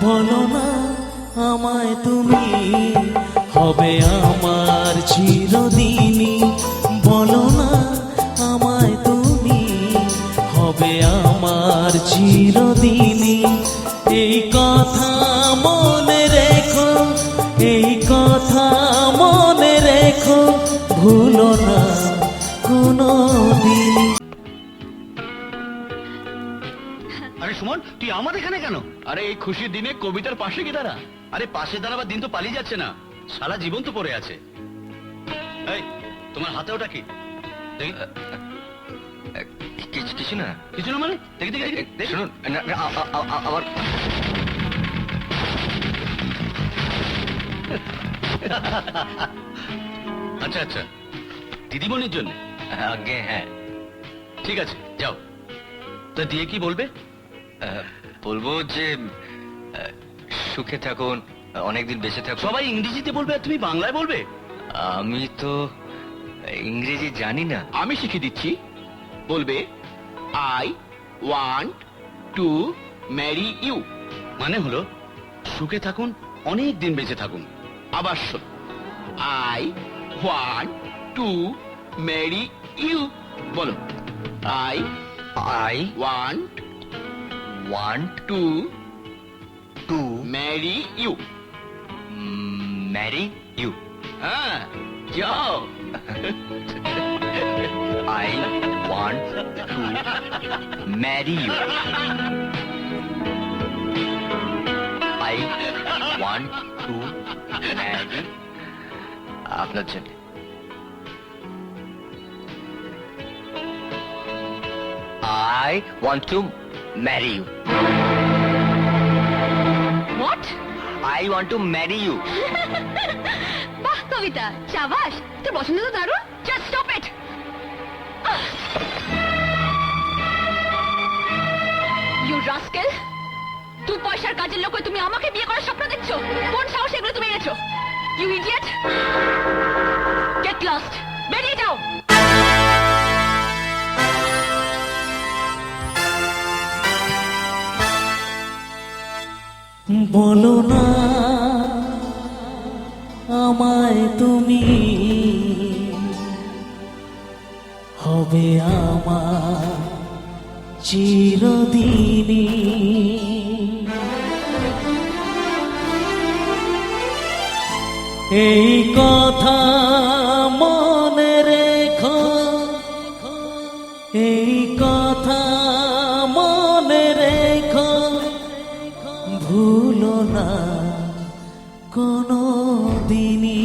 বলো না আমায় তুমি, হবে আমার চিরদিনই। বলো না আমায় তুমি, হবে আমার চিরদিনই। এই কথা মনে রেখো, এই কথা মনে রেখো, ভুলো না কোনো দিন। আরে সুমন, তুই আমার এখানে কেন? আরে এই খুশির দিনে কবিতার পাশে কি দাঁড়া। আরে পাশে দাঁড়াবার দিন তো পালিয়ে যাচ্ছে না, সারা জীবন তো পড়ে আছে। এই তোমার হাতে ওটা কি? দেখি। কিছু না। কিছু না মানে? দেখি দেখি দেখি। শুনুন আবার আচ্ছা আচ্ছা, দিদিমণির জন্য? আগে হ্যাঁ। ঠিক আছে যাও, তা দিয়ে কি বলবে? বলবো যে সুখে থাকুন, অনেকদিন বেঁচে থাকুন। সবাই ইংরেজিতে বলবে আর তুমি বাংলায় বলবে? আমি তো ইংরেজি জানি না। আমি শিখিয়ে দিচ্ছি। বলবে I want to marry you, মানে হলো সুখে থাকুন, অনেক দিন বেঁচে থাকুন। আবার শোন, I want to marry you. বলো, I I want want to to marry you. Marry you. হ্যাঁ যাও। I want to marry you. I want to marry আপনার জন্য। I want to marry you. What? I want to marry you. বাহ কবিতা, শাবাশ, তোর পছন্দ তো দারুণ। Just stop it. You rascal! তুই পয়সার কাজের লোক হয়ে তুমি আমাকে বিয়ে করার স্বপ্ন দেখছো? কোন সাহস এগুলো তুমি এনেছো? You idiot! Get lost! বেরিয়ে যাও! বলো না আমায় তুমি, হবে আমার চিরদিনই। এই কথা মনে রেখো, এই কথা মনে রেখো, ভুলো না কোনো দিনই।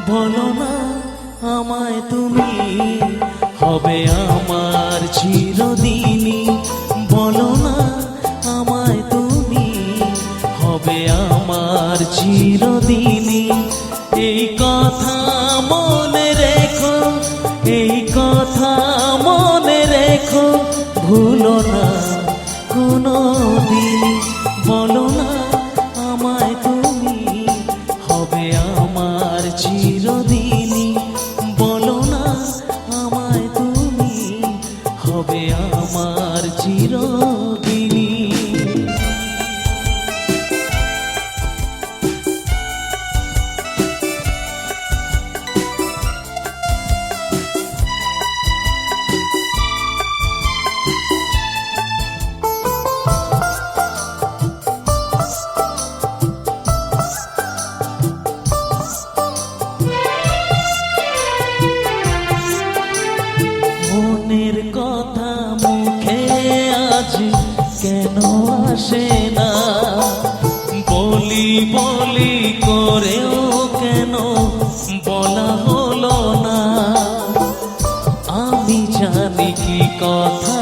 বলো না আমায় তুমি, হবে আমার চিরদিনই। বলো না আমায় তুমি, হবে আমার চিরদিনই। এই কথা মনে রেখো, এই কথা মনে রেখো, ভুলো না কোনো দিনই। বলো না আমায় তুমি, হবে আমার চিরদিনই। বলো না আমায় তুমি, হবে আমার চিরদিনই। মনের কথা মুখে আজ কেন আসে না, বলি বলি করেও কেন বলা হলো না। আমি জানি কি কথা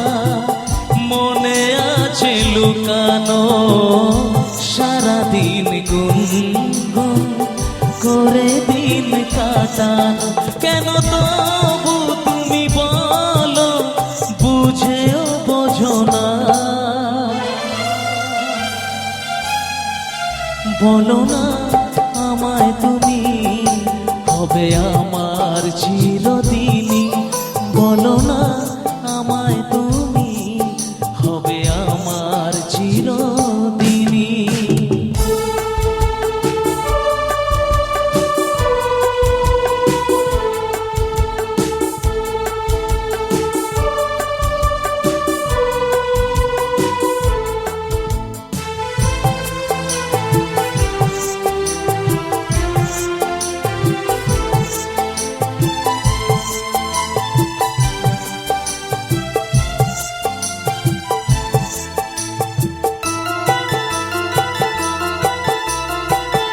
মনে আছে লুকানো, সারাদিন গুনগুন করে দিন কাটানো। কাটানো, কেন তবু তুমি বলো বুঝেও বোঝো না। বলো না আমায় তুমি, হবে আমার চিরদিনই। বলো না আমায় তুমি, হবে আমার চিরদিনই।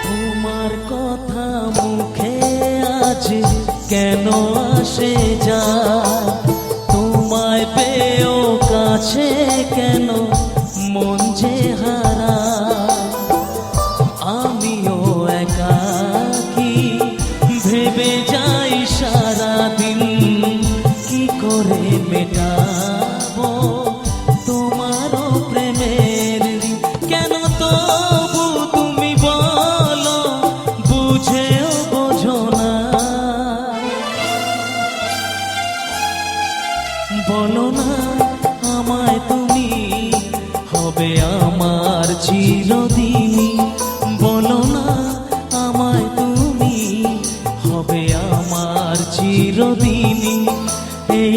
তোমার কথা মুখে আছে কেন আসে যায়, তোমায় পেয়েও কাছে কেন মন যে হারায়। আমিও একাকী ভেবে যাই সারাদিন, কি করে মেটাবো তোমারও প্রেমের ঋণ। কেন তবু তুমি বলো বুঝেও বোঝো না। বলো না আমায় তুমি, হবে আমার চিরদিনই। বলো না আমায় তুমি, হবে আমার চিরদিনই। এই